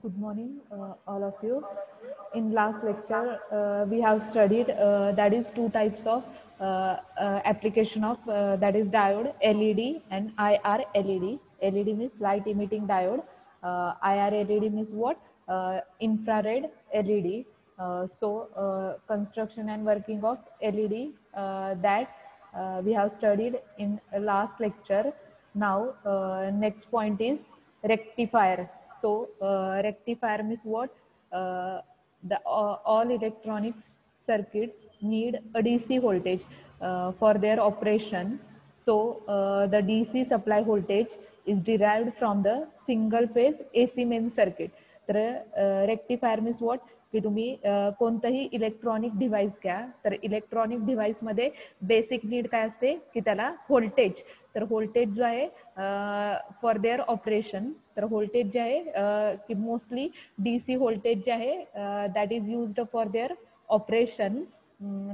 Good morning, all of you. In last lecture, we have studied that is two types of application of that is diode LED and IR LED. LED means light emitting diode. IR LED means what? Infrared LED. Construction and working of LED that we have studied in last lecture. Now, next point is rectifier. Rectifier means what? Uh, all electronics circuits need a DC voltage for their operation. The DC supply voltage is derived from the single phase AC main circuit. तर rectifier means what की तुम्ही कोणतंही electronic device घ्या तर electronic डिव्हाइसमध्ये basic need काय असते की त्याला व्होल्टेज तर व्होल्टेज जो आहे फॉर देअर ऑपरेशन तर व्होल्टेज जे आहे की मोस्टली DC व्होल्टेज जे आहे that is used for their operation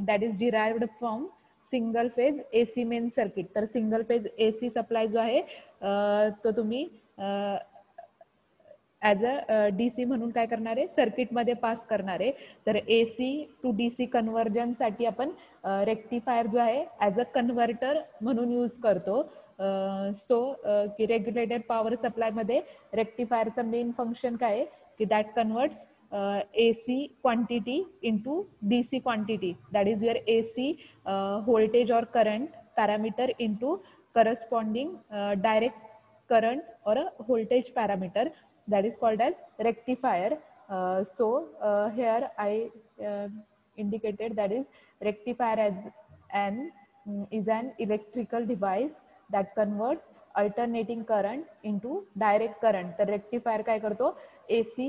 that is derived from single phase AC main circuit तर सिंगल फेज AC सप्लाय जो आहे तो तुम्ही ॲज अ DC म्हणून काय करणार आहे सर्किटमध्ये पास करणार आहे तर AC टू DC कन्व्हर्जनसाठी आपण रेक्टिफायर जो आहे ॲज अ कन्व्हर्टर म्हणून यूज करतो की रेग्युलेटेड पॉवर सप्लायमध्ये रेक्टिफायरचं मेन फंक्शन काय आहे की that converts AC quantity into DC quantity, that is your AC voltage or current parameter into corresponding direct current or a voltage parameter, that is called as rectifier. Here I indicated that is rectifier as an is an electrical device that converts alternating current into direct current तर rectifier काय करतो AC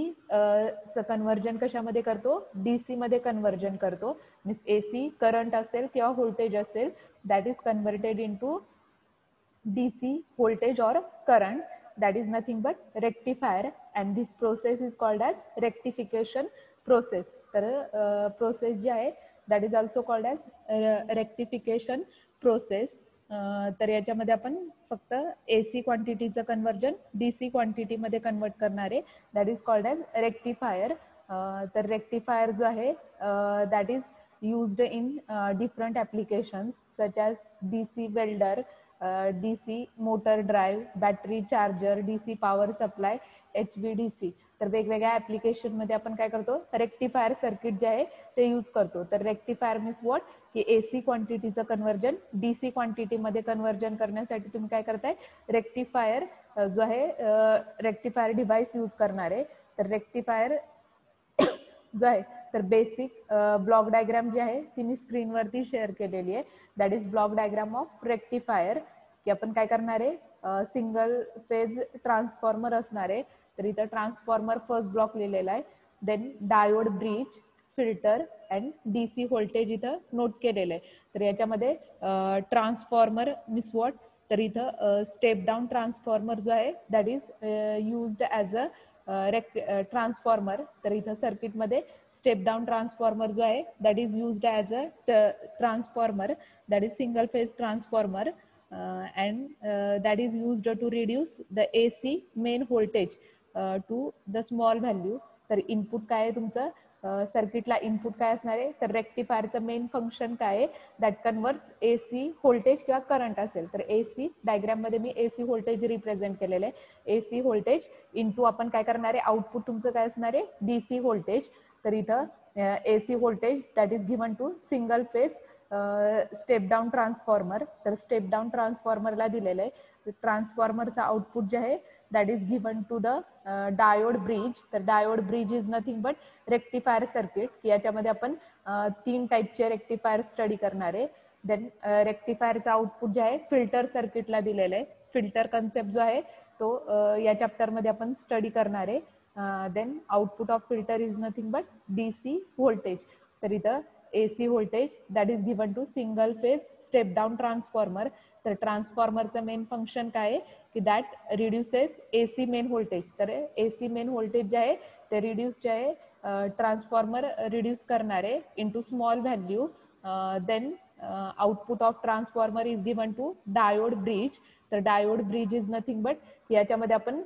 conversion कशामध्ये करतो DC मध्ये conversion करतो means AC current असेल किंवा voltage असेल that is converted into DC voltage or current, that is nothing but rectifier, and this process is called as rectification process. तर process जे आहे that is also called as rectification process. तर याच्यामध्ये आपण फक्त AC क्वांटिटीचं कन्वर्जन DC क्वांटिटीमध्ये convert करणार आहे that is called as rectifier तर रेक्टिफायर जो आहे that is used in different applications such as DC welder, DC motor drive, battery charger, DC power supply, HVDC. तर वेगवेगळ्या ऍप्लिकेशन मध्ये आपण काय करतो रेक्टिफायर सर्किट जे आहे ते यूज करतो तर रेक्टिफायर मीन्स व्हॉट की AC क्वांटिटीचं कन्वर्जन DC क्वांटिटीमध्ये कन्वर्जन करण्यासाठी तुम्ही काय करताय रेक्टिफायर जो आहे रेक्टिफायर डिव्हाइस यूज करणार आहे तर रेक्टिफायर जो आहे तर बेसिक ब्लॉक डायग्राम जी आहे ती मी स्क्रीनवरती शेअर केलेली आहे that is block diagram of rectifier की आपण काय करणार आहे सिंगल फेज ट्रान्सफॉर्मर असणार आहे तर इथं ट्रान्सफॉर्मर फर्स्ट ब्लॉक लिहिलेला आहे then diode bridge filter and DC voltage इथं नोट केलेलं आहे तर याच्यामध्ये ट्रान्सफॉर्मर मीन्स व्हॉट तर इथं स्टेप डाऊन ट्रान्सफॉर्मर जो आहे that is used as a transformer तर इथं सर्किटमध्ये स्टेप डाऊन ट्रान्सफॉर्मर जो आहे that is used as a transformer that is single phase transformer and that is used to reduce the AC main voltage to the small value तर input काय आहे तुमचं सर्किटला इनपुट काय असणार आहे तर रेक्टिफायरचं मेन फंक्शन काय आहे दॅट कन्वर्ट AC व्होल्टेज किंवा करंट असेल तर AC डायग्राम मध्ये मी AC व्होल्टेज रिप्रेझेंट केलेलं आहे AC व्होल्टेज इनटू आपण काय करणार आहे आउटपुट तुमचं काय असणार आहे DC व्होल्टेज तर इथं AC voltage that is given to single phase step down transformer तर स्टेप डाऊन ट्रान्सफॉर्मरला दिलेलं आहे ट्रान्सफॉर्मरचं आउटपुट जे आहे that is given to the diode bridge तर diode bridge is nothing but rectifier circuit याच्यामध्ये आपण 3 टाईपचे रेक्टिफायर स्टडी करणार आहे देन रेक्टिफायरचं आउटपुट जे आहे फिल्टर सर्किटला दिलेलं आहे फिल्टर कन्सेप्ट जो आहे तो या चॅप्टरमध्ये आपण स्टडी करणार आहे then output of filter is nothing but DC voltage तर इथं AC voltage that is given to single phase step down transformer तर ट्रान्सफॉर्मरचं मेन फंक्शन काय आहे की that reduces AC main voltage तर AC मेन व्होल्टेज जे आहे ते रिड्यूस जे आहे ट्रान्सफॉर्मर रिड्यूस करणार आहे into small value then output of transformer is given to diode bridge तर diode bridge is nothing but याच्यामध्ये आपण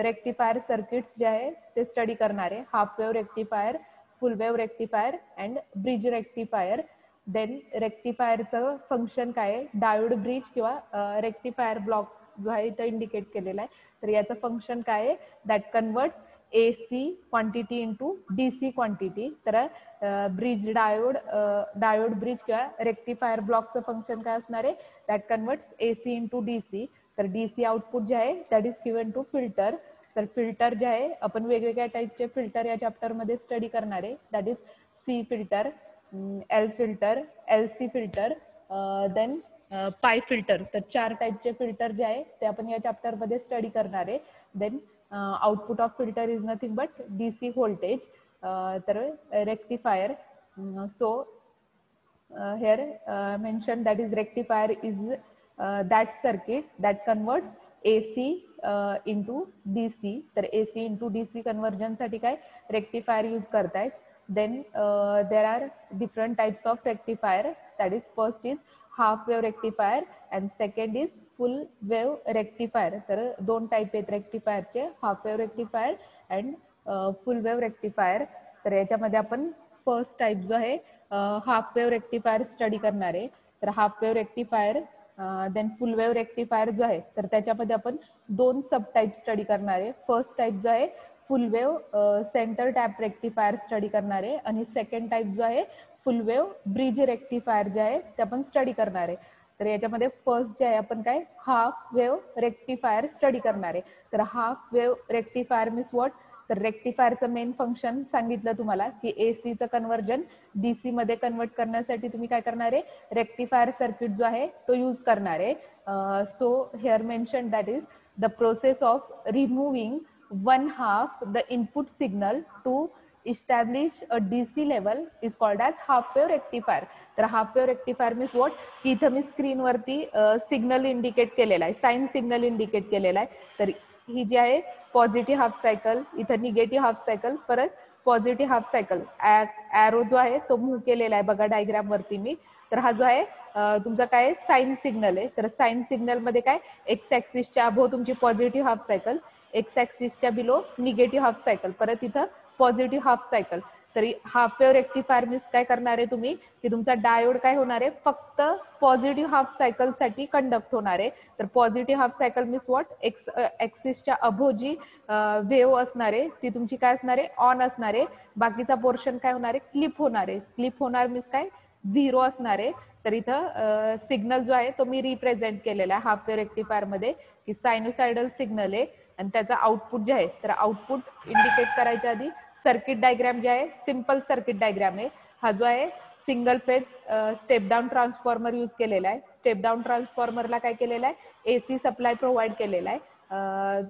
रेक्टिफायर सर्किट्स जे आहे ते स्टडी करणार आहे. Half wave rectifier, full wave rectifier and bridge rectifier. Then रेक्टिफायरचं फंक्शन काय आहे, डायोड ब्रिज किंवा रेक्टिफायर ब्लॉक जो आहे इथं इंडिकेट केलेला आहे. तर याचं फंक्शन काय आहे, that converts AC quantity into DC quantity. तर ब्रिज डायोड ब्रिज किंवा रेक्टिफायर ब्लॉकचं फंक्शन काय असणार आहे, that converts AC into DC. तर DC आउटपुट जे आहे that is given to filter. तर फिल्टर जे आहे आपण वेगवेगळ्या टाईपचे फिल्टर या चॅप्टरमध्ये स्टडी करणार आहे. That is C filter, L filter, LC filter, then pi filter. तर 4 टाईपचे फिल्टर जे आहे ते आपण या चॅप्टरमध्ये स्टडी करणार आहे. Then output of filter is nothing but DC voltage. तर rectifier, so here mentioned that is rectifier is that circuit that converts AC into DC. तर AC into DC conversion साठी काय rectifier use करतायत. Then there are different types of rectifier. That is, first is half wave rectifier and second is full wave rectifier. तर 2 type आहेत रेक्टिफायरचे, half wave rectifier and full wave rectifier. तर याच्यामध्ये आपण first type जो आहे half wave rectifier study करणार आहे. तर half wave rectifier then full wave rectifier जो आहे तर त्याच्यामध्ये आपण 2 सब टाइप स्टडी करणार आहे. फर्स्ट टाइप जो आहे full wave centre tap rectifier study करणार आहे आणि सेकंड टाइप जो आहे फुल वेव्ह ब्रिज रेक्टिफायर जे आहे ते आपण स्टडी करणार आहे. तर याच्यामध्ये फर्स्ट जे आहे आपण काय हाफ वेव्ह रेक्टिफायर स्टडी करणार आहे. तर half wave rectifier means what, तर रेक्टिफायरचं मेन फंक्शन सांगितलं तुम्हाला की एसीचं कन्वर्जन डीसी मध्ये कन्वर्ट करण्यासाठी तुम्ही काय करणार आहे, रेक्टिफायर सर्किट जो आहे तो यूज करणार आहे. So here mention that is the process of removing 1/2 the input signal to establish a DC level is called as half wave rectifier. तर half wave rectifier means what, की इथं मी स्क्रीनवरती signal indicate केलेला आहे, sine signal indicate केलेला आहे. तर ही जी आहे पॉझिटिव्ह हाफ सायकल, इथं निगेटिव्ह हाफ सायकल, परत पॉझिटिव्ह हाफ सायकल. ॲरो जो आहे तो मूव्ह केलेला आहे बघा डायग्राम वरती मी. तर हा जो आहे तुमचा काय साइन सिग्नल आहे. तर साइन सिग्नल मध्ये काय एक्स ऍक्सिसच्या अबो तुमची पॉझिटिव्ह हाफ सायकल, एक्स ऍक्सिसच्या बिलो निगेटिव्ह हाफ सायकल, परत इथं पॉझिटिव्ह हाफ सायकल. तरी हाफ वेव्ह रेक्टिफायर मीन्स काय करणार आहे तुम्ही, की तुमचा डायोड काय होणार आहे फक्त पॉझिटिव्ह हाफ सायकल साठी कंडक्ट होणार आहे. तर positive half cycle means what, X ऍक्सिसच्या अबो जी वेव्ह असणार आहे ती तुमची काय असणार आहे ऑन असणार आहे, बाकीचा पोर्शन काय होणार आहे क्लिप होणार आहे. क्लिप होणार मीन्स काय 0 असणार आहे. तर इथं सिग्नल जो आहे तो मी रिप्रेझेंट केलेला आहे हाफ वेव्ह रेक्टिफायर मध्ये की सायनुसायडल सिग्नल आहे आणि त्याचा आउटपुट जे आहे तर आउटपुट इंडिकेट करायच्या आधी सर्किट डायग्राम जे आहे सिंपल सर्किट डायग्राम आहे. हा जो आहे single phase step down transformer use केलेला आहे. स्टेप डाऊन ट्रान्सफॉर्मरला काय केलेलं आहे एसी सप्लाय प्रोव्हाइड केलेला आहे.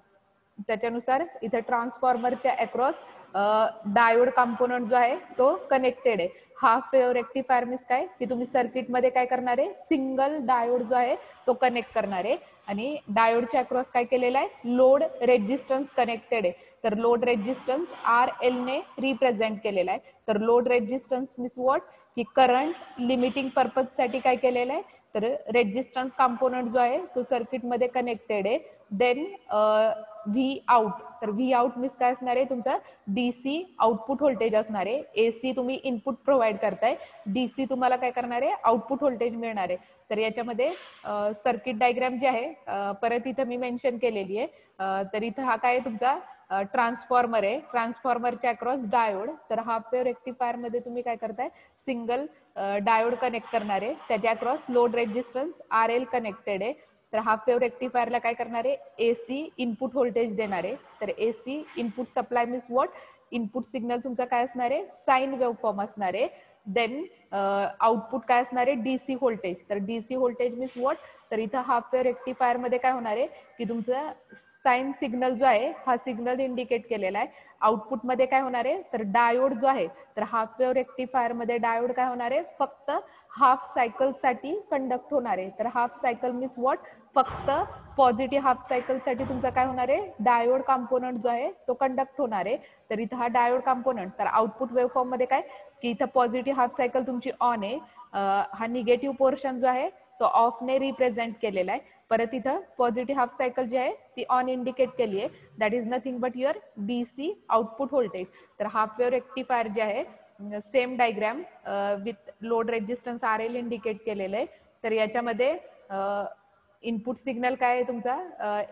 त्याच्यानुसार इथे ट्रान्सफॉर्मरच्या अक्रॉस डायोड कंपोनंट जो आहे तो कनेक्टेड आहे. हाफ वेव्ह रेक्टिफायर मीन्स काय, की तुम्ही सर्किट मध्ये काय करणार आहे सिंगल डायोड जो आहे तो कनेक्ट करणार आहे आणि डायोडच्या अक्रॉस काय केलेला आहे लोड रेजिस्टन्स कनेक्टेड आहे. तर लोड रेजिस्टन्स RL ने रिप्रेझेंट केलेला आहे. तर लोड रेजिस्टन्स मीन्स व्हॉट, की करंट लिमिटिंग पर्पज साठी काय केलेलं आहे तर रेजिस्टन्स कंपोनंट जो आहे तो सर्किट मध्ये कनेक्टेड आहे. देन व्ही आउट, तर व्ही आउट मीन्स काय असणार आहे तुमचा डीसी आउटपुट व्होल्टेज असणार आहे. एसी तुम्ही इनपुट प्रोव्हाइड करताय, डीसी तुम्हाला काय करणार आहे आउटपुट व्होल्टेज मिळणार आहे. तर याच्यामध्ये सर्किट डायग्राम जे आहे परत इथं मी मेन्शन केलेली आहे. तर इथं हा काय तुमचा ट्रान्सफॉर्मर आहे, ट्रान्सफॉर्मरच्या अक्रॉस डायोड. तर हाफ वेव्ह रेक्टिफायर मध्ये तुम्ही काय करताय सिंगल डायोड कनेक्ट करणार आहे, त्याच्या across load resistance RL connected आहे. तर हाफ वेव्ह रेक्टिफायरला काय करणार आहे एसी इनपुट व्होल्टेज देणार आहे. तर AC input supply means what, input signal तुमचा काय असणार आहे साइन वेव्ह फॉर्म असणार आहे. देन आउटपुट काय असणार आहे डीसी व्होल्टेज. तर डीसी व्होल्टेज मीन्स व्हॉट, तर इथं हाफ वेव्ह रेक्टिफायर मध्ये काय होणार आहे की तुमचं साइन सिग्नल जो आहे हा सिग्नल इंडिकेट केलेला आहे. आउटपुट मध्ये काय होणार आहे तर डायोड जो आहे तर हाफ वेव्ह रेक्टिफायर मध्ये डायोड काय होणार आहे फक्त हाफ सायकल साठी कंडक्ट होणार आहे. तर हाफ सायकल मीन्स व्हॉट, फक्त पॉझिटिव्ह हाफ सायकल साठी तुमचा काय होणार आहे डायोड कंपोनंट जो आहे तो कंडक्ट होणार आहे. तर इथं हा डायोड कंपोनंट, तर आउटपुट वेव्ह फॉर्म मध्ये काय की इथं पॉझिटिव्ह हाफ सायकल तुमची ऑन आहे, हा निगेटिव्ह पोर्शन जो आहे तो ऑफ ने रिप्रेझेंट केलेला आहे. परत इथं पॉझिटिव्ह हाफ सायकल जी आहे ती ऑन इंडिकेट केली आहे, that is nothing but your DC output voltage. तर हाफ वेव्ह रेक्टिफायर जे आहे same diagram with load resistance RL indicate केलेलं आहे. तर याच्यामध्ये इनपुट सिग्नल काय आहे तुमचा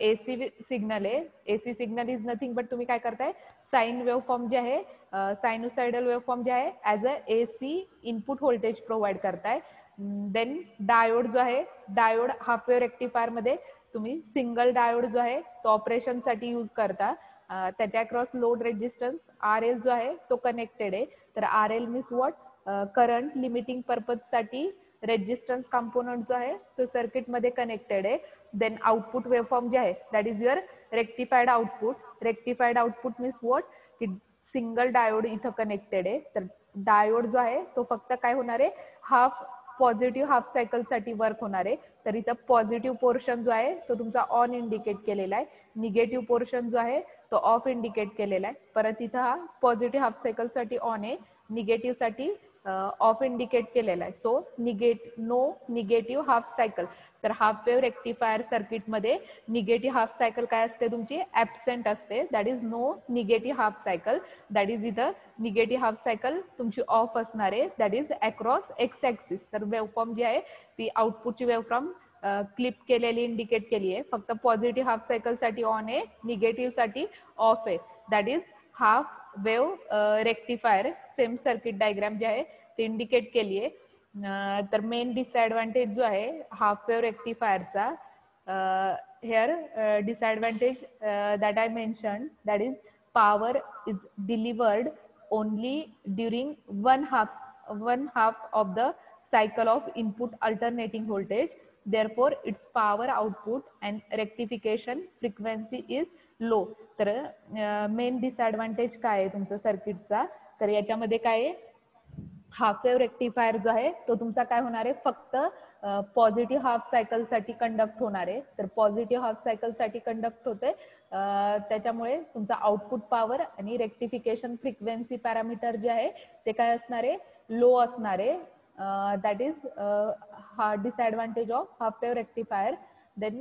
AC सिग्नल आहे. AC signal is nothing but तुम्ही काय करताय साइन वेव्ह फॉर्म जे आहे सायनुसायडल वेव्ह फॉर्म जे आहे as a AC input voltage provide करताय. देन डायोड जो आहे डायोड हाफ वेव्ह रेक्टिफायर मध्ये तुम्ही सिंगल डायोड जो आहे तो ऑपरेशन साठी यूज करता. त्याच्या अक्रॉस लोड रेजिस्टन्स RL जो आहे तो कनेक्टेड आहे. तर RL means what current limiting purpose साठी रेजिस्टन्स कंपोनंट जो आहे तो सर्किट मध्ये कनेक्टेड आहे. देन आउटपुट वेव्हफॉर्म जे आहे that is your rectified output. Rectified output means what की सिंगल डायोड इथं कनेक्टेड आहे. तर डायोड जो आहे तो फक्त काय होणार आहे हाफ पॉझिटिव्ह हाफ सायकल साठी वर्क होणार आहे. तर इथं पॉझिटिव्ह पोर्शन जो आहे तो तुमचा ऑन इंडिकेट केलेला आहे, निगेटिव्ह पोर्शन जो आहे तो ऑफ इंडिकेट केलेला आहे. परत इथं हा पॉझिटिव्ह हाफ सायकल साठी ऑन आहे, निगेटिव्ह साठी ऑफ इंडिकेट केलेला आहे. So no negative half cycle. तर हाफ वेव्ह रेक्टिफायर सर्किट मध्ये निगेटिव्ह हाफ सायकल काय असते तुमची ऍबसेंट असते, that is no negative half cycle. That is इथं निगेटिव्ह हाफ सायकल तुमची ऑफ असणार आहे, that is across x axis. तर वेव्हफॉर्म जी आहे ती आउटपुटची वेव्हफॉर्म क्लिप केलेली इंडिकेट केली आहे. फक्त पॉझिटिव्ह हाफ सायकल साठी ऑन आहे, निगेटिव्ह साठी ऑफ आहे. That is half wave rectifier same circuit diagram जे आहे ते इंडिकेट केली आहे. तर मेन डिसएडव्हान्टेज जो आहे हाफ वेव्ह रेक्टिफायरचा here disadvantage that I mentioned, that is power is delivered only during one half of the cycle of input alternating voltage. Therefore its power output and rectification frequency is low. तर main disadvantage काय आहे तुमचं सर्किटचा, तर याच्यामध्ये काय आहे half wave rectifier जो आहे तो तुमचा काय होणार आहे फक्त पॉझिटिव्ह हाफ सायकल साठी कंडक्ट होणार आहे. तर पॉझिटिव्ह हाफ सायकल साठी कंडक्ट होते, त्याच्यामुळे तुमचा आउटपुट पॉवर आणि रेक्टिफिकेशन फ्रिक्वेन्सी पॅरामीटर जे आहे ते काय असणार आहे लो असणार आहे. दॅट इज हा disadvantage of half wave rectifier. Then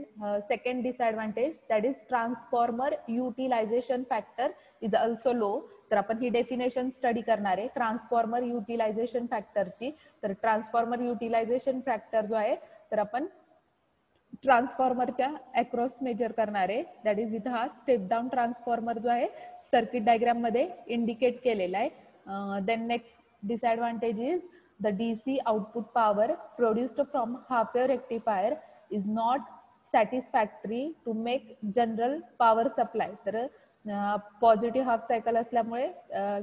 second disadvantage, that is transformer utilization factor is also low. तर आपण ही डेफिनेशन स्टडी करणार आहे ट्रान्सफॉर्मर युटिलायझेशन फॅक्टरची. तर ट्रान्सफॉर्मर युटिलायझेशन फॅक्टर जो आहे तर आपण ट्रान्सफॉर्मरच्या अक्रॉस मेजर करणार आहे. दॅट इज इथं हा स्टेप डाऊन ट्रान्सफॉर्मर जो आहे सर्किट डायग्राम मध्ये इंडिकेट केलेला आहे. Then next disadvantage is the DC output power produced from half wave rectifier is not satisfactory to make general power supply. तर पॉझिटिव्ह हाफ सायकल असल्यामुळे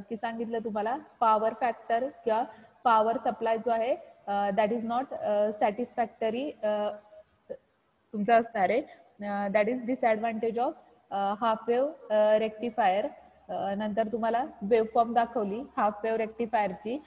की सांगितलं तुम्हाला पॉवर फॅक्टर किंवा पॉवर सप्लाय जो आहे दॅट इज नॉट सॅटिस्फॅक्टरी तुमचा असणार आहे. That is disadvantage of half wave rectifier. नंतर तुम्हाला वेव्हफॉर्म दाखवली हाफ वेव्ह रेक्टिफायरची,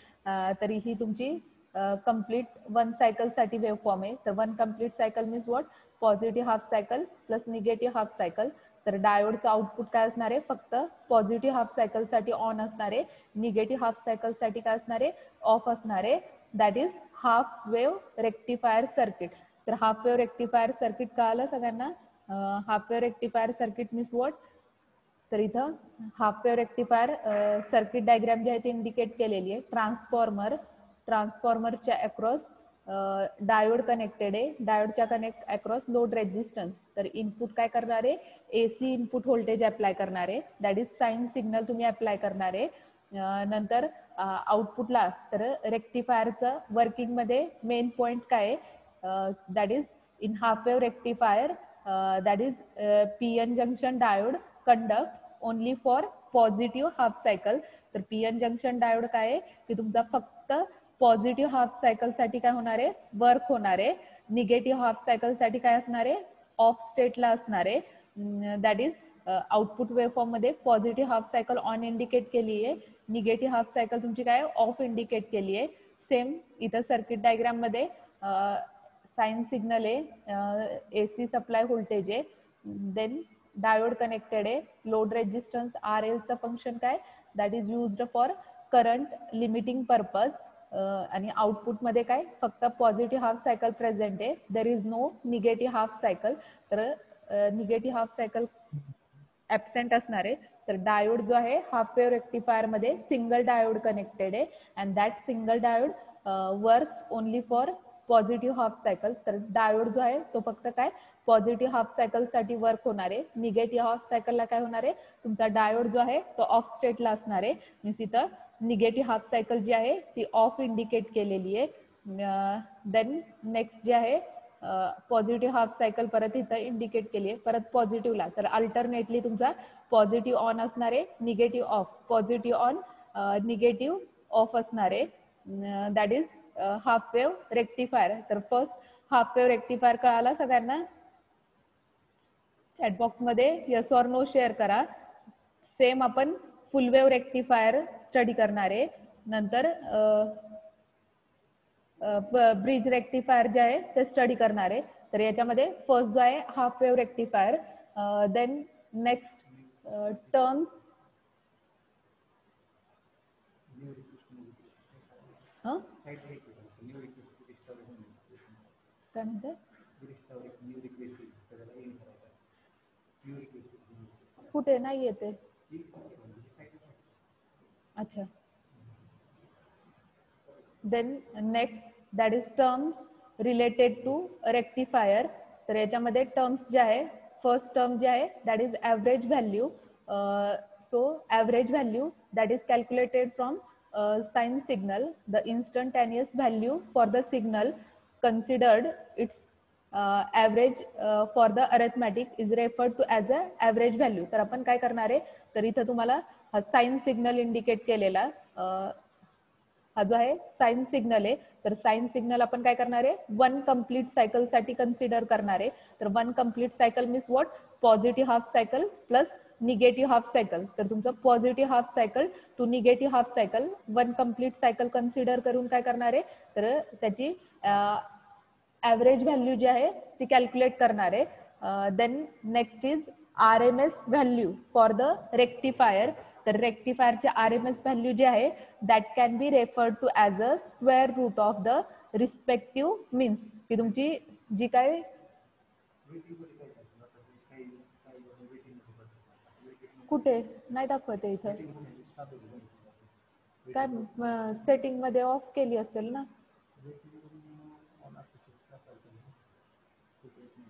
तरी ही तुमची कंप्लीट वन सायकल साठी वेव्हफॉर्म आहे. तर one complete cycle means what positive half cycle plus negative half cycle. तर डायोडचं आउटपुट काय असणार आहे फक्त पॉझिटिव्ह हाफ सायकल साठी ऑन असणार आहे, निगेटिव्ह हाफ सायकल साठी काय असणार आहे ऑफ असणार आहे. That is half wave rectifier circuit. तर हाफ वेव्ह रेक्टिफायर सर्किट कळालं सगळ्यांना. Half wave rectifier circuit means what, तर इथं half wave rectifier circuit diagram जे आहे ते इंडिकेट केलेली आहे. ट्रान्सफॉर्मरच्या अक्रॉस डायोड कनेक्टेड आहे, डायोडच्या कनेक्ट अक्रॉस लोड रेजिस्टन्स. तर इनपुट काय करणार आहे AC इनपुट व्होल्टेज अप्लाय करणार आहे, दॅट इज साइन सिग्नल तुम्ही अप्लाय करणार आहे. नंतर आउटपुटला तर रेक्टिफायरचं वर्किंग मध्ये मेन पॉइंट काय आहे that is in half wave rectifier that is PN junction diode conduct only for positive half cycle. तर PN जंक्शन डायोड काय आहे की तुमचा फक्त पॉझिटिव्ह हाफ सायकल साठी काय होणार आहे वर्क होणार आहे, निगेटिव्ह हाफ सायकल साठी काय असणार आहे ऑफ स्टेटला असणार आहे. दॅट इज आउटपुट वेव्हफॉर्म मध्ये positive half cycle on indicate केली आहे, निगेटिव्ह हाफ सायकल तुमची काय ऑफ इंडिकेट केली आहे. सेम इथं सर्किट डायग्राम मध्ये साइन सिग्नल आहे, AC सप्लाय व्होल्टेज आहे, देन डायोड कनेक्टेड आहे, लोड रेजिस्टन्स RL चं फंक्शन काय that is used for current limiting purpose. आणि आउटपुटमध्ये काय फक्त पॉझिटिव्ह हाफ सायकल प्रेझेंट आहे, there is no negative half cycle. तर निगेटिव्ह हाफ सायकल ऍबसेंट असणार आहे. तर डायोड जो आहे हाफ वेव्ह रेक्टिफायर मध्ये सिंगल डायोड कनेक्टेड आहे and that single diode works only for positive half cycle. तर डायोड जो आहे तो फक्त काय पॉझिटिव्ह हाफ सायकल साठी वर्क होणार आहे. निगेटिव्ह हाफ सायकलला काय होणार आहे, तुमचा डायोड जो आहे तो ऑफ स्टेटला असणार आहे. मीन्स इथं निगेटिव्ह हाफ सायकल जी आहे ती ऑफ इंडिकेट केलेली आहे. देन नेक्स्ट जे आहे पॉझिटिव्ह हाफ सायकल परत इथं इंडिकेट केली आहे परत पॉझिटिव्हला. तर अल्टरनेटली तुमचा पॉझिटिव्ह ऑन असणार आहे, negative of, positive on, negative of असणार आहे. That is half wave rectifier. तर फर्स्ट हाफ वेव्ह रेक्टिफायर कळाला सगळ्यांना? चॅटबॉक्स मध्ये यस ऑर नो शेअर करा. सेम आपण फुल वेव्ह रेक्टिफायर स्टडी करणार आहे. नंतर ब्रिज रेक्टिफायर जे आहे ते स्टडी करणार आहे. तर याच्यामध्ये फर्स्ट जो आहे half wave rectifier, then next terms काय म्हणते कुठे नाही येते. अच्छा. Then next that is terms related to rectifier. तर याच्यामध्ये टर्म्स जे आहे फर्स्ट टर्म जे आहे that is average value. So average value that is calculated from sine signal. The instantaneous value for the signal considered its average for the arithmetic is referred to as a average value. तर आपण काय करणार आहे, तर इथं तुम्हाला sine signal indicate केलेला हा जो आहे साइन सिग्नल आहे. तर साइन सिग्नल आपण काय करणार आहे, वन कंप्लीट सायकल साठी कन्सिडर करणार आहे. तर one complete cycle means what, positive half cycle plus negative half cycle. तर तुमचं positive half cycle to negative half cycle one complete cycle consider करून काय करणार आहे, तर त्याची ॲव्हरेज व्हॅल्यू जी आहे ती कॅल्क्युलेट करणार आहे. Then next is RMS value for the rectifier. तर रेक्टिफायरचे RMS व्हॅल्यू जे आहे that can be referred to as a square root of the respective means. की तुमची जी काय कुठे नाही दाखवते इथं, काय सेटिंग मध्ये ऑफ केली असेल ना.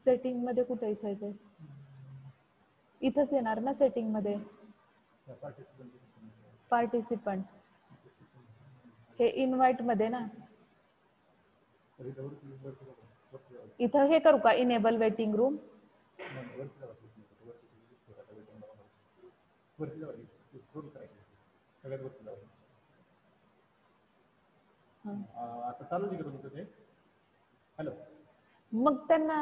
सेटिंग मध्ये कुठे इथे इथंच येणार ना सेटिंग मध्ये पार्टिसिपंट, हे इन्व्हाइट मध्ये ना. इथं हे करू का इनेबल वेटिंग रूम. आता चालू आहे का तुमचं ते? हॅलो, मग त्यांना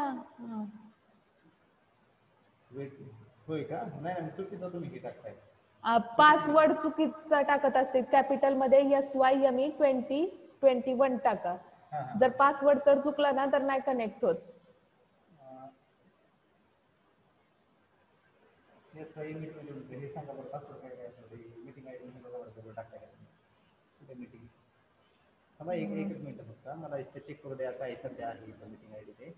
होय का? नाही चुकीचं तुम्ही हे टाकताय. पासवर्ड चुकीचा टाकत असते. कॅपिटल मध्ये SYME 2021 टाका. जर पासवर्ड तर चुकला ना तर नाही कनेक्ट होत. हे सांगा बरं पासवर्ड काय मीटिंग आयडी टाकताय का मीटिंग. मला एकच मिनिट फक्त मला इथे चेक करू द्या काय सध्या आहे मीटिंग आयडी ते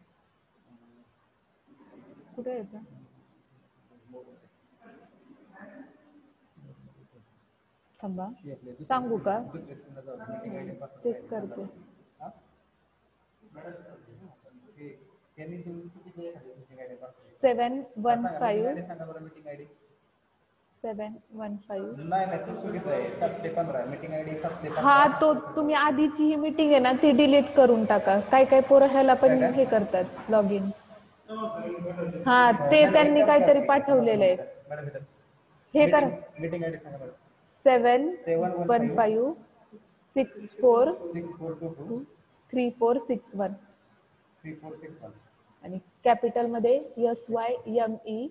कुठे येतं थांबा सांगू का तेच करते. 715 हा तो तुम्ही आधीची ही मीटिंग आहे ना ती डिलीट करून टाका. काय काय पोरं ह्याला पण हे करतात लॉग इन. हा ते त्यांनी काहीतरी पाठवलेलं आहे हे करा. 715 64 3461 आणि कॅपिटल मध्ये SYME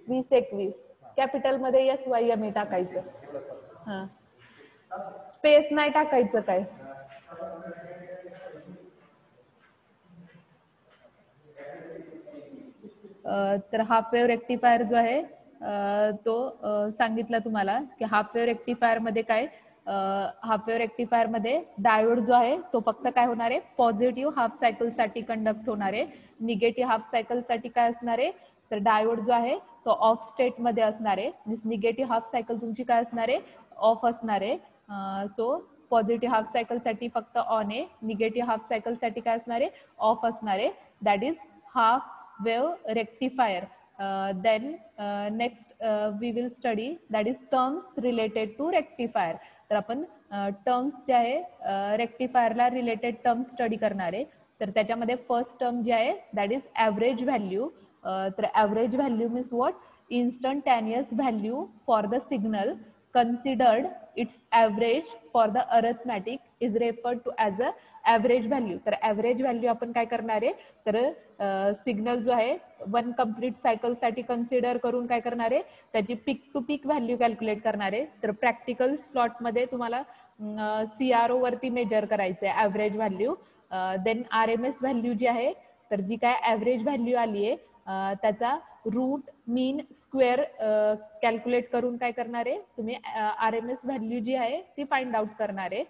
2021 कॅपिटल मध्ये SYME टाकायचं. हा स्पेस नाही टाकायचं काय. तर हाफ वेव्ह रेक्टिफायर जो आहे तो सांगितलं तुम्हाला की हाफ वेव्ह रेक्टिफायर मध्ये काय हाफ वेव्ह रेक्टिफायर मध्ये डायोड जो आहे तो फक्त काय होणार आहे, पॉझिटिव्ह हाफ सायकल साठी कंडक्ट होणार आहे. निगेटिव्ह हाफ सायकल साठी काय असणार आहे, तर डायोड जो आहे तो ऑफ स्टेट मध्ये असणार आहे. निगेटिव्ह हाफ सायकल तुमची काय असणार आहे, ऑफ असणार आहे. सो पॉझिटिव्ह हाफ सायकल साठी फक्त ऑन आहे, निगेटिव्ह हाफ सायकल साठी काय असणार आहे, ऑफ असणार आहे. That is half wave rectifier. Then next we will study that is terms related to rectifier. तर आपण टर्म्स जे आहे रेक्टिफायरला रिलेटेड टर्म्स स्टडी करणार आहे. तर त्याच्यामध्ये फर्स्ट टर्म जे आहे दॅट इज ॲव्हरेज व्हॅल्यू. तर average value means what, instantaneous value for the signal considered its average for the arithmetic is referred to as a average value. तर average value आपण काय करणार आहे, तर सिग्नल जो आहे वन कंप्लीट सायकल साठी कन्सिडर करून काय करणार आहे, त्याची पीक टू पीक व्हॅल्यू कॅल्क्युलेट करणार आहे. तर प्रॅक्टिकल स्लॉट मध्ये तुम्हाला CRO वरती मेजर करायचं आहे average value. Then RMS value जी आहे, तर जी काय ॲव्हरेज व्हॅल्यू आली आहे त्याचा रूट मीन स्क्वेअर कॅल्क्युलेट करून काय करणार आहे तुम्ही, RMS व्हॅल्यू जी आहे ती फाइंड आउट करणार आहे.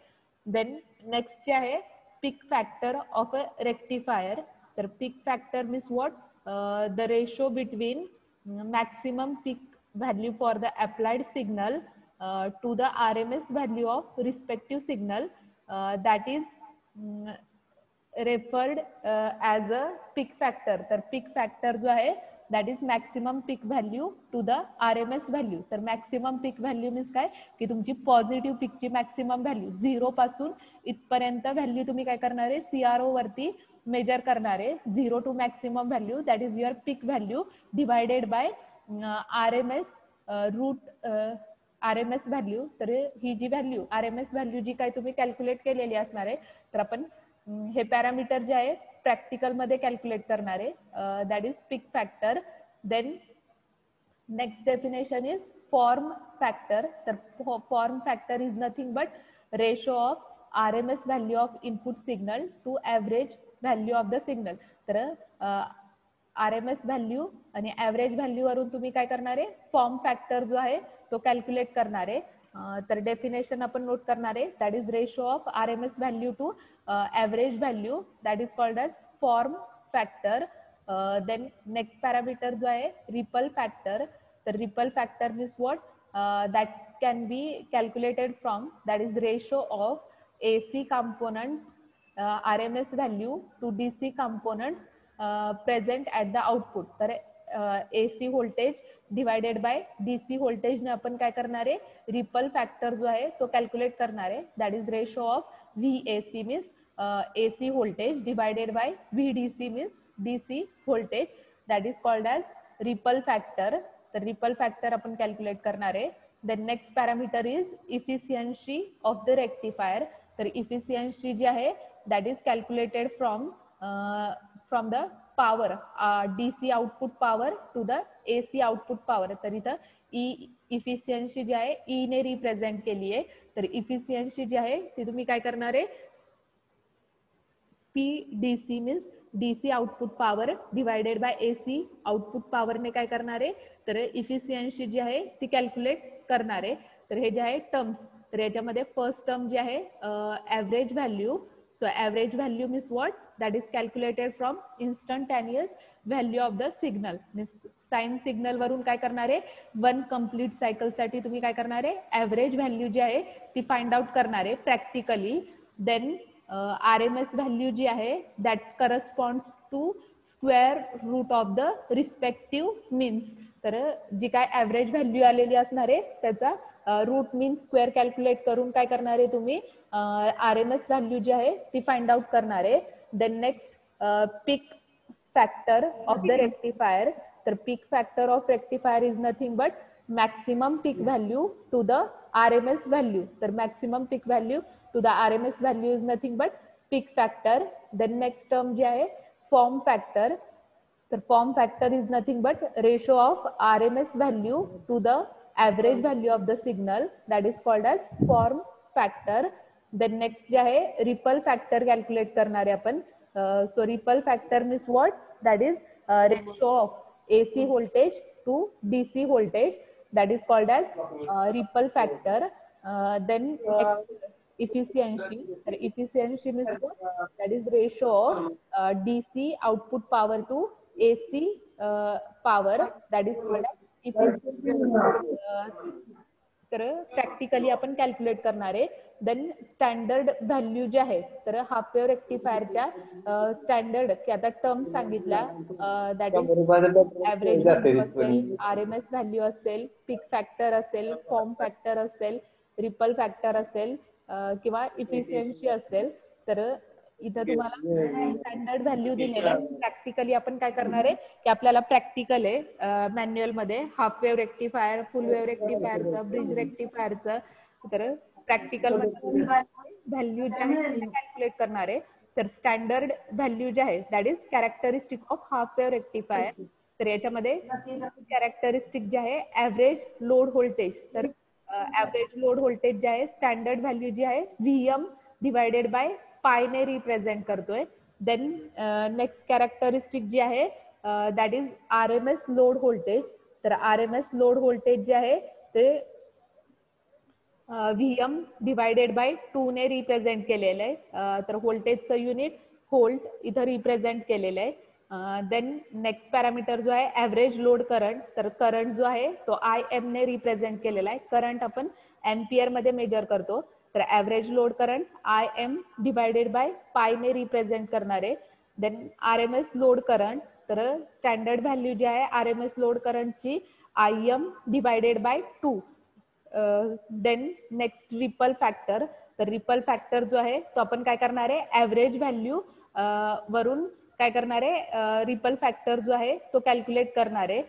देन नेक्स्ट जे आहे peak factor of a rectifier. तर peak factor means what, the ratio between maximum peak value for the applied signal to the RMS value of respective signal, that is referred as a peak factor. तर peak factor जो आहे that is maximum peak value to the RMS value. तर maximum peak value means काय, की तुमची positive पीकची maximum value 0 पासून इथपर्यंत value तुम्ही काय करणार आहे, CRO वरती मेजर करणार आहे. 0 to maximum value that is your peak value divided by RMS root RMS value. तर ही जी व्हॅल्यू RMS व्हॅल्यू जी काय तुम्ही कॅल्क्युलेट केलेली असणार आहे, तर आपण हे पॅरामीटर जे आहे प्रॅक्टिकल मध्ये कॅल्क्युलेट करणार आहे, that is peak factor. Then next definition is form factor. तर form factor is nothing but ratio of RMS value of input signal to average value of the signal. तर RMS value आणि average value वरून तुम्ही काय करणार आहे, form factor जो आहे तो कॅल्क्युलेट करणार आहे. तर डेफिनेशन आपण नोट करणार आहे, that is ratio of RMS value to average value, that is called as form factor. Then next parameter जो आहे रिपल फॅक्टर. तर ripple factor means what, that can be calculated from that is ratio of AC component RMS value to DC components present at the output. तर AC voltage divided by DC व्होल्टेजने आपण काय करणार आहे, ripple factor जो आहे तो calculate करणार आहे. That is ratio of VAC means AC voltage divided by VDC means DC voltage, that is called as ripple factor. तर रिपल फॅक्टर आपण कॅल्क्युलेट करणार आहे. The next parameter is efficiency of the rectifier. तर efficiency जी आहे that is calculated from the power DC output power to the AC output power. तर इथं efficiency जी आहे E ने रिप्रेझेंट केली आहे. तर इफिशियन्सी जी आहे ती तुम्ही काय करणार आहे, PDC means DC output power divided by AC output पॉवरने काय करणार आहे, तर इफिशियन्सी जी आहे ती कॅल्क्युलेट करणार आहे. तर हे जे आहे टर्म्स, तर याच्यामध्ये फर्स्ट टर्म जी आहे average value. So average value means what, that is calculated from instantaneous value of the signal. Means sine signal वरून काय करणार आहे, वन कम्प्लीट सायकल साठी तुम्ही काय करणार आहे, ॲव्हरेज व्हॅल्यू जी आहे ती फाइंड आउट करणार आहे प्रॅक्टिकली. देन RMS व्हॅल्यू जी आहे that corresponds to square root of the respective means. तर जी काय ॲव्हरेज व्हॅल्यू आलेली असणार आहे त्याचा रूट मीन स्क्वेअर कॅल्क्युलेट करून काय करणार आहे तुम्ही, RMS व्हॅल्यू जी आहे ती फाइंड आउट करणार आहे. Then next peak factor of the rectifier. तर peak factor of rectifier is nothing but maximum peak value to the RMS value. तर maximum peak value to the RMS value is nothing but peak factor. Then next term जी आहे form factor. तर form factor is nothing but ratio of RMS value to the average value of the signal, that is called as form factor. Then next जे आहे ripple factor calculate करणार आहे आपण. So ripple factor means what, that is ratio of AC voltage to DC voltage, that is called as ripple factor. Then efficiency. तर efficiency means what? That is ratio of DC output power to AC power. That is called as efficiency. तर practically आपण calculate करणार आहे. Then standard value जे आहे तर half wave रेक्टिफायरच्या standard की आता टर्म सांगितला दॅट इज ऍव्हरेज व्हॅल्यू असेल, RMS व्हॅल्यू असेल, पीक फॅक्टर असेल, फॉर्म फॅक्टर असेल, रिपल फॅक्टर असेल किंवा इफिशियन्सी असेल. तर इथं तुम्हाला स्टँडर्ड व्हॅल्यू दिलेलं आहे. प्रॅक्टिकली आपण काय करणार आहे की आपल्याला प्रॅक्टिकल आहे मॅन्युअल मध्ये half wave rectifier, full wave रेक्टिफायरचं, ब्रिज रेक्टिफायरचं. तर प्रॅक्टिकल मध्ये व्हॅल्यू जे आहे ते कॅल्क्युलेट करणार आहे. तर स्टँडर्ड व्हॅल्यू जे आहे that is characteristic of half wave rectifier. तर याच्यामध्ये कॅरेक्टरिस्टिक जे आहे ऍव्हरेज लोड व्होल्टेज. तर ऍव्हरेज लोड व्होल्टेज जे आहे स्टँडर्ड व्हॅल्यू जी आहे VM डिवायडेड बाय पाय ने रिप्रेझेंट करतोय. देन नेक्स्ट कॅरेक्टरिस्टिक जी आहे that is RMS load voltage. तर RMS लोड व्होल्टेज जे आहे ते VM डिवायडेड बाय 2 ने रिप्रेझेंट केलेलं आहे. तर व्होल्टेजचं युनिट व्होल्ट इथं रिप्रेझेंट केलेलं आहे. देन नेक्स्ट पॅरामीटर जो आहे ऍव्हरेज लोड करंट. तर करंट जो आहे तो IM ने रिप्रेझेंट केलेला आहे. करंट आपण एम्पियर मध्ये मेजर करतो. तर average load current IM divided by pi ने रिप्रेझेंट करणार आहे. Then RMS load current. तर स्टँडर्ड व्हॅल्यू जी आहे RMS लोड करंटची IM divided by 2. Then next ripple factor. तर रिपल फॅक्टर जो आहे तो आपण काय करणार आहे ऍव्हरेज व्हॅल्यू वरून काय करणार आहे रिपल फॅक्टर जो आहे तो कॅल्क्युलेट करणार आहे.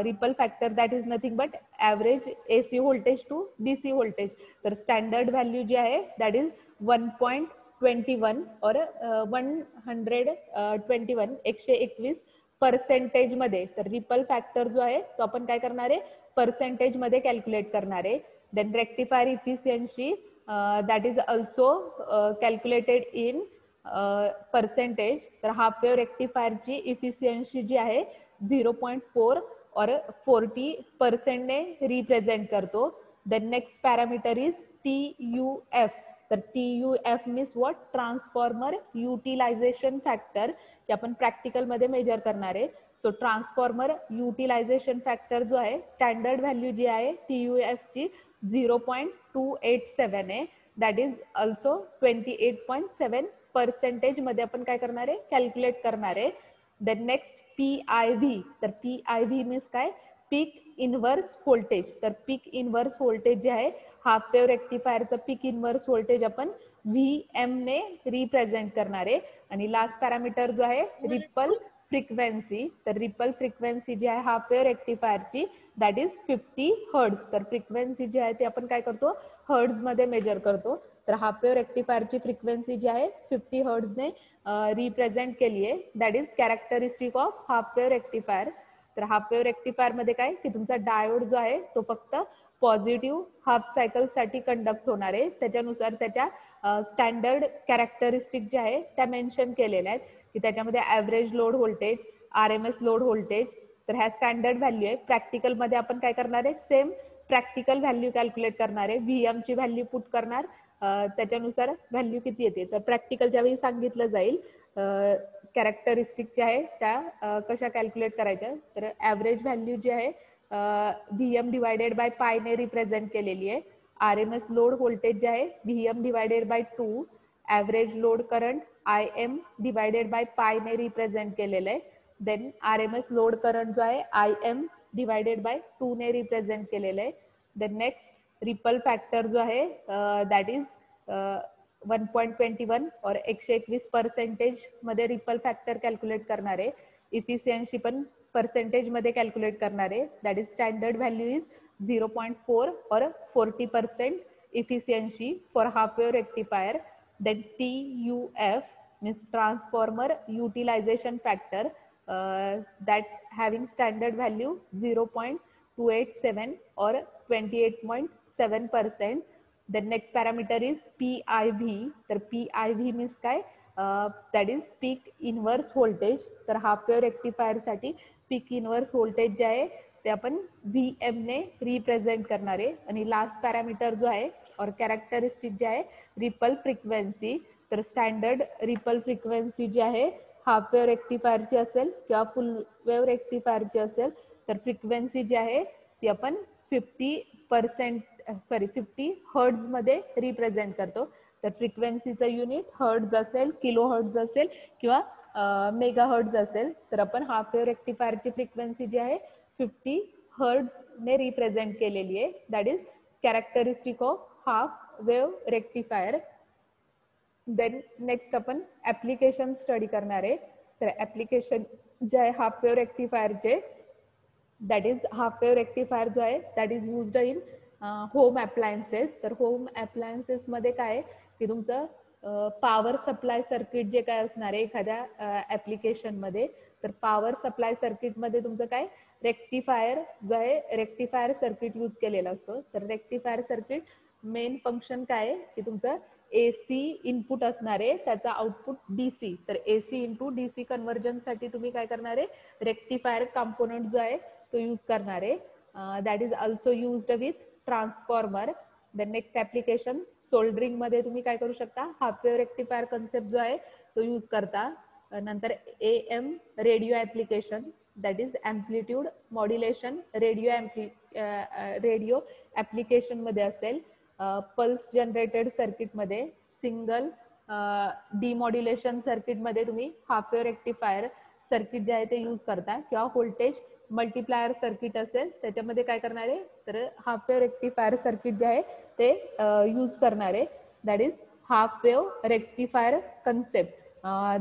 Ripple factor that is nothing but average AC voltage to DC voltage. तर स्टँडर्ड व्हॅल्यू जी आहे दॅट इज 1.21 और 121 121% मध्ये. तर रिपल फॅक्टर जो आहे तो आपण काय करणार आहे पर्सेंटेज मध्ये कॅल्क्युलेट करणार आहे. Then rectifier efficiency that is also calculated in percentage. तर हाफ वेव्ह रेक्टिफायरची इफिशियन्सी जी आहे 0.4 और 40% ने रिप्रेझेंट करतो. Then next parameter is TUF. तर TUF means what? Transformer utilization factor, की आपण प्रॅक्टिकल मध्ये मेजर करणार आहे. सो ट्रान्सफॉर्मर युटिलायझेशन फॅक्टर जो आहे स्टँडर्ड व्हॅल्यू जी आहे TUF ची 0.287 आहे. दॅट इज ऑल्सो 28.7% मध्ये आपण काय करणार आहे कॅल्क्युलेट करणार आहे. Then next PIV. तर PIV मीन्स काय? Peak inverse voltage. तर पीक इनव्हर्स व्होल्टेज जे आहे हाफ वेव्ह रेक्टिफायरचं पीक इनव्हर्स व्होल्टेज आपण VM ने रिप्रेझेंट करणार आहे. आणि लास्ट पॅरामीटर जो आहे रिपल फ्रिक्वेन्सी. तर रिपल फ्रिक्वेन्सी जी आहे हाफ वेव्ह रेक्टिफायरची दॅट इज 50 हर्ट्ज. तर फ्रिक्वेन्सी जी आहे ती आपण काय करतो हर्ट्ज मध्ये मेजर करतो. तर हाफ वेव्ह रेक्टिफायरची फ्रिक्वेन्सी जी आहे 50 हर्ट्जने रिप्रेझेंट केली आहे. That is characteristic of half wave rectifier. तर हाफ वेव्ह रेक्टिफायर मध्ये काय की तुमचा डायोड जो आहे तो फक्त पॉझिटिव्ह हाफ सायकल साठी कंडक्ट होणार आहे. त्याच्यानुसार त्याच्या स्टँडर्ड कॅरेक्टरिस्टिक ज्या आहे त्या मेन्शन केलेल्या आहेत की त्याच्यामध्ये average load voltage, RMS load voltage. तर ह्या स्टँडर्ड व्हॅल्यू आहे. प्रॅक्टिकल मध्ये आपण काय करणार आहे सेम प्रॅक्टिकल व्हॅल्यू कॅल्क्युलेट करणार आहे. VM ची व्हॅल्यू पुट करणार त्याच्यानुसार व्हॅल्यू किती येते. तर प्रॅक्टिकलच्या वेळी सांगितलं जाईल कॅरेक्टरिस्टिक ज्या आहे त्या कशा कॅल्क्युलेट करायच्या. तर ऍव्हरेज व्हॅल्यू जी आहे VM डिवायडेड बाय पाय ने रिप्रेझेंट केलेली आहे. RMS लोड व्होल्टेज जे आहे VM divided by 2. Average load current IM divided by pi ने रिप्रेझेंट केलेलं आहे. देन RMS लोड करंट जो आहे IM डिवायडेड बाय 2 ने रिप्रेझेंट केलेलं आहे. देन नेक्स्ट रिपल फॅक्टर जो आहे दॅट इज 1.21 और 121% मध्ये रिपल फॅक्टर कॅल्क्युलेट करणार आहे. इफिशियन्सी पण पर्सेंटेज मध्ये कॅल्क्युलेट करणार आहे. That is standard value is 0.4 और 40% efficiency for half wave rectifier. Then TUF means transformer utilization factor that having standard value 0.287 or 28.7%. The next parameter is PIV. तर PIV means काय? That is peak inverse voltage. तर half wave rectifier साठी पीक inverse voltage जे आहे ते आपण VM ने represent करणार आहे. आणि लास्ट पॅरामीटर जो आहे और कॅरेक्टरिस्टिक जे आहे रिपल फ्रिक्वेन्सी. तर स्टँडर्ड रिपल फ्रिक्वेन्सी जी आहे हाफ वेव्ह रेक्टिफायरची असेल किंवा फुल वेव्ह रेक्टिफायरची असेल तर फ्रिक्वेन्सी जी आहे ती आपण 50 हर्ट्ज मध्ये रिप्रेझेंट करतो. तर फ्रिक्वेन्सीचं युनिट हर्ट्ज असेल, किलो हर्ट्ज असेल किंवा मेगा हर्ट्ज असेल. तर आपण हाफ वेव्ह रेक्टिफायरची फ्रिक्वेन्सी जी आहे 50 हर्ट्ज ने रिप्रेझेंट केलेली आहे. That is characteristic of half wave rectifier. Then next आपण ऍप्लिकेशन स्टडी करणार आहे. तर ऍप्लिकेशन जे आहे हाफ वेव्ह रेक्टिफायरचे that is half wave rectifier जो आहे that is used in home appliances. तर होम अप्लायन्सेस मध्ये काय आहे की तुमचं पॉवर सप्लाय सर्किट जे काय असणार आहे एखाद्या ऍप्लिकेशन मध्ये, तर पॉवर सप्लाय सर्किट मध्ये तुमचं काय रेक्टिफायर जो आहे रेक्टिफायर सर्किट यूज केलेला असतो. तर रेक्टिफायर सर्किट मेन फंक्शन काय आहे की तुमचं एसी इनपुट असणार आहे, त्याचा आउटपुट डीसी. तर एसी इंटू डीसी कन्व्हर्जनसाठी तुम्ही काय करणार आहे रेक्टिफायर कंपोनंट जो आहे तो यूज करणार आहे. That is also used with transformer. The next application soldering मध्ये तुम्ही काय करू शकता हाफ वेव्ह रेक्टिफायर कन्सेप्ट जो आहे तो यूज करता. नंतर am radio application that is amplitude modulation radio application मध्ये असेल. पल्स जनरेटेड सर्किट मध्ये सिंगल डिमॉड्युलेशन सर्किट मध्ये तुम्ही हाफ वेव्ह रेक्टिफायर सर्किट जे आहे ते यूज करता किंवा व्होल्टेज मल्टीप्लायर सर्किट असेल त्याच्यामध्ये काय करणार आहे तर हाफ वेव्ह रेक्टिफायर सर्किट जे आहे ते यूज करणार आहे. That is half wave rectifier concept.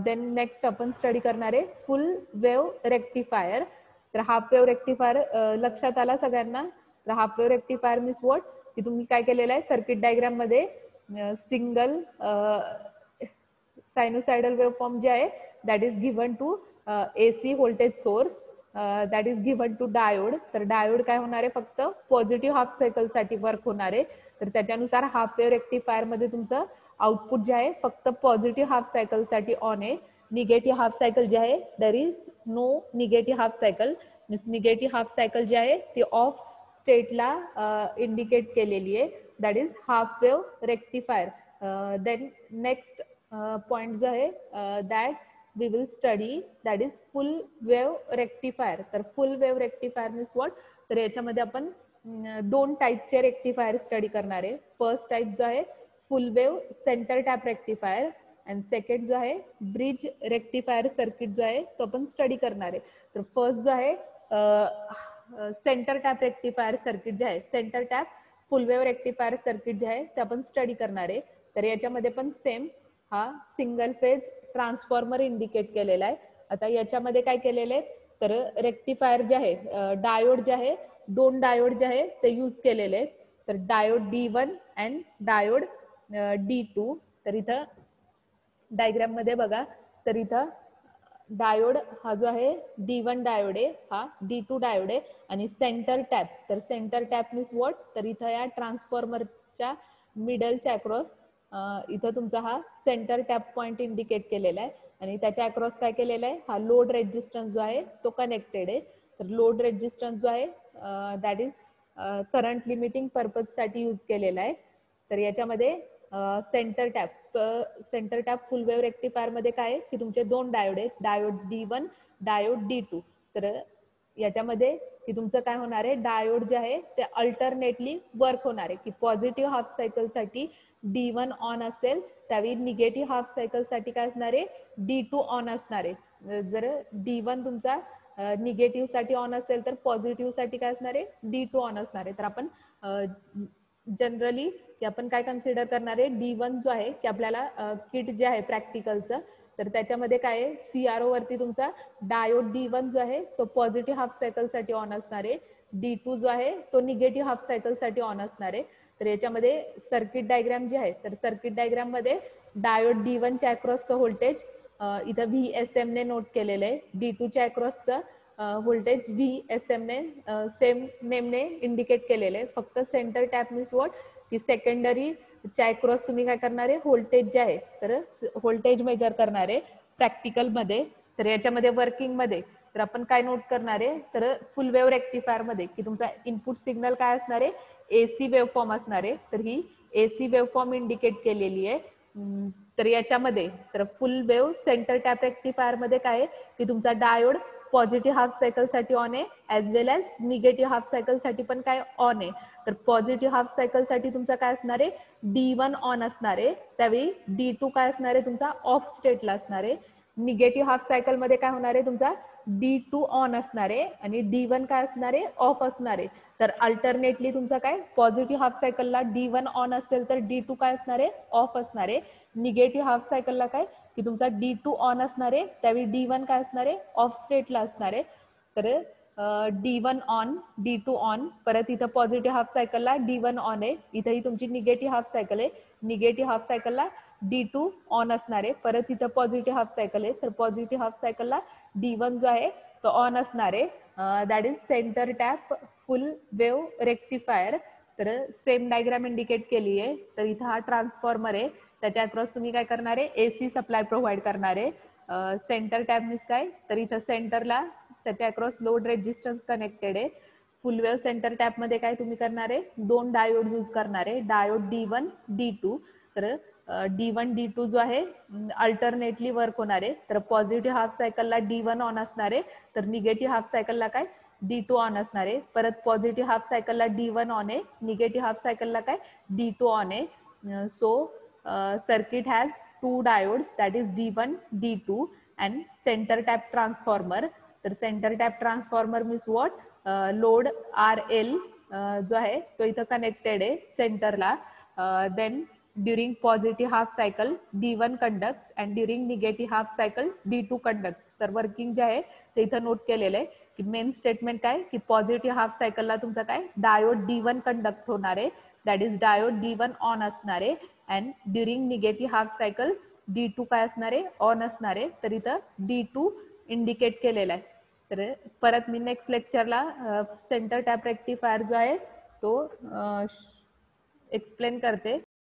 Then next आपण स्टडी करणार आहे फुल वेव्ह रेक्टिफायर. तर हाफ वेव्ह रेक्टिफायर लक्षात आला सगळ्यांना. तर half wave rectifier means what की तुम्ही काय केलेलं आहे सर्किट डायग्राम मध्ये सिंगल सायनुसायडल वेव्हफॉर्म जे आहे that is given to AC voltage source that is given to diode. तर डायोड काय होणार आहे फक्त पॉझिटिव्ह हाफ सायकल साठी वर्क होणार आहे. तर त्याच्यानुसार हाफ वेव्ह रेक्टिफायर मध्ये तुमचं आउटपुट जे आहे फक्त पॉझिटिव्ह हाफ सायकल साठी ऑन आहे. निगेटिव्ह हाफ सायकल जे आहे there is no negative half cycle. Means negative half cycle जे आहे ती ऑफ स्टेटला इंडिकेट केलेली आहे. That is half wave rectifier. Then next point जो आहे that we will study that is full wave rectifier. तर full wave rectifier means what? तर याच्यामध्ये आपण दोन टाईपचे रेक्टिफायर स्टडी करणार आहे. फर्स्ट टाईप जो आहे full wave centre tap rectifier आणि सेकंड जो आहे ब्रिज रेक्टिफायर सर्किट जो आहे तो आपण स्टडी करणार आहे. तर फर्स्ट जो आहे सेंटर टॅप रेक्टिफायर सर्किट जे आहे सेंटर टॅप फुल वेव्ह रेक्टिफायर सर्किट जे आहे ते आपण स्टडी करणार आहे. तर याच्यामध्ये पण सेम हा सिंगल फेज ट्रान्सफॉर्मर इंडिकेट केलेला आहे. आता याच्यामध्ये काय केलेलं आहे तर रेक्टिफायर जे आहे डायोड जे आहे दोन डायोड जे आहे ते यूज केलेले आहेत. तर diode D1 and diode D2. तर इथं डायग्राम मध्ये बघा तर इथं डायोड हा जो आहे D1 डायोड आहे हा D2 डायोड आहे आणि सेंटर टॅप. तर सेंटर टॅप मीन्स व्हॉट तर इथं या ट्रान्सफॉर्मरच्या मिडलच्या अक्रॉस इथं तुमचा हा सेंटर टॅप पॉइंट इंडिकेट केलेला आहे आणि त्याच्या अक्रॉस काय केलेला आहे हा लोड रेजिस्टन्स जो आहे तो कनेक्टेड आहे. तर लोड रेजिस्टन्स जो आहे that is current limiting purpose साठी यूज केलेला आहे. तर याच्यामध्ये सेंटर टॅप फुल वेव्ह रेक्टिफायर मध्ये काय आहे की तुमचे दोन डायोड आहेत डायोड D1 डायोड D2. तर याच्यामध्ये की तुमचं काय होणार आहे डायोड जे आहे ते अल्टरनेटली वर्क होणार आहे की पॉझिटिव्ह हाफ सायकल साठी D1 ऑन असेल त्यावेळी निगेटिव्ह हाफ सायकल साठी काय असणार आहे D2 ऑन असणार आहे. जर D1 तुमचा निगेटिव्ह साठी ऑन असेल तर पॉझिटिव्ह साठी काय असणार आहे D2 ऑन असणार आहे. तर आपण जनरली की आपण काय कन्सिडर करणार आहे D1 जो आहे की आपल्याला किट जे आहे प्रॅक्टिकलचं तर त्याच्यामध्ये काय आहे CRO वरती तुमचा डायोड D1 जो आहे तो पॉझिटिव्ह हाफ सायकल साठी ऑन असणार आहे. D2 जो आहे तो निगेटिव्ह हाफ सायकल साठी ऑन असणार आहे. तर याच्यामध्ये सर्किट डायग्राम जे आहे तर सर्किट डायग्राम मध्ये डायोड D1 च्या अक्रॉसचं व्होल्टेज इथं VSM ने नोट केलेलं आहे. D2 च्या अक्रॉसचं व्होल्टेज VSM ने सेम नेमने इंडिकेट केलेलं आहे. फक्त सेंटर टॅप मीन्स व्हॉट की सेकंडरी च्या अक्रॉस तुम्ही काय करणार आहे व्होल्टेज जे आहे तर व्होल्टेज मेजर करणार आहे प्रॅक्टिकल मध्ये. तर याच्यामध्ये वर्किंग मध्ये तर आपण काय नोट करणार आहे तर फुल वेव्ह रेक्टिफायर मध्ये की तुमचा इनपुट सिग्नल काय असणार आहे एसी वेव्हफॉर्म असणार आहे. तर ही AC वेवफॉर्म इंडिकेट केलेली आहे. तर याच्यामध्ये तर फुल वेव्ह सेंटर टॅप रेक्टिफायर मध्ये काय आहे की तुमचा डायोड पॉझिटिव्ह हाफ सायकल साठी ऑन आहे ऍज वेल एज निगेटिव्ह हाफ सायकल साठी पण काय ऑन आहे. तर पॉझिटिव्ह हाफ सायकल साठी तुमचा काय असणार आहे D1 ऑन असणार आहे, त्यावेळी D2 काय असणार आहे तुमचा ऑफ स्टेटला असणार आहे. निगेटिव्ह हाफ सायकल मध्ये काय होणार आहे तुमचा D2 ऑन असणार आहे आणि D1 काय असणार आहे ऑफ असणार आहे. तर अल्टरनेटली तुमचा काय पॉझिटिव्ह हाफ सायकलला D1 ऑन असेल तर D2 काय असणार आहे ऑफ असणार आहे. निगेटिव्ह हाफ सायकलला काय की तुमचा D2 ऑन असणार आहे, त्यावेळी D1 काय असणार आहे ऑफ स्टेटला असणार आहे. तर D1 ऑन D2 ऑन, परत इथं पॉझिटिव्ह हाफ सायकलला D1 ऑन आहे, इथं ही तुमची निगेटिव्ह हाफ सायकल आहे, निगेटिव्ह हाफ सायकलला D2 ऑन असणार आहे, परत इथं पॉझिटिव्ह हाफ सायकल आहे, तर पॉझिटिव्ह हाफ सायकलला D1 जो आहे तो ऑन असणार आहे. That is centre tap full wave rectifier. तर सेम डायग्राम इंडिकेट केली आहे. तर इथं हा ट्रान्सफॉर्मर आहे, त्याच्या अक्रॉस तुम्ही काय करणार आहे AC सप्लाय प्रोव्हाइड करणार आहे. सेंटर टॅप मीन्स काय तर इथं सेंटरला त्याच्या अक्रॉस लोड रेजिस्टन्स कनेक्टेड आहे. फुल वेव्ह सेंटर टॅप मध्ये काय तुम्ही करणार आहे दोन डायोड यूज करणार आहे, डायोड D1 D2. तर D1 D2 जो आहे अल्टरनेटली वर्क होणार आहे. तर पॉझिटिव्ह हाफ सायकलला D1 ऑन असणार आहे, तर निगेटिव्ह हाफ सायकलला काय D2 ऑन असणार आहे. परत पॉझिटिव्ह हाफ सायकलला D1 ऑन आहे, निगेटिव्ह हाफ सायकलला काय D2 ऑन आहे. So circuit has two diodes, that is D1 D2 and center tap transformer. तर centre tap transformer means what load RL जो आहे तो इथं कनेक्टेड आहे सेंटरला. Then during positive half cycle D1 conduct and during negative half cycle D2 conduct. तर working जे आहे ते इथं नोट केलेलं आहे की मेन स्टेटमेंट काय की पॉझिटिव्ह हाफ सायकलला तुमचा काय डायोड D1 कंडक्ट होणार आहे, that is diode D1 on असणार आहे and during negative half cycle D2 काय असणार आहे ऑन असणार आहे. तर इथं D2 इंडिकेट केलेला आहे. तर परत मी नेक्स्ट लेक्चरला सेंटर टॅप रेक्टिफायर जो आहे तो एक्सप्लेन करते.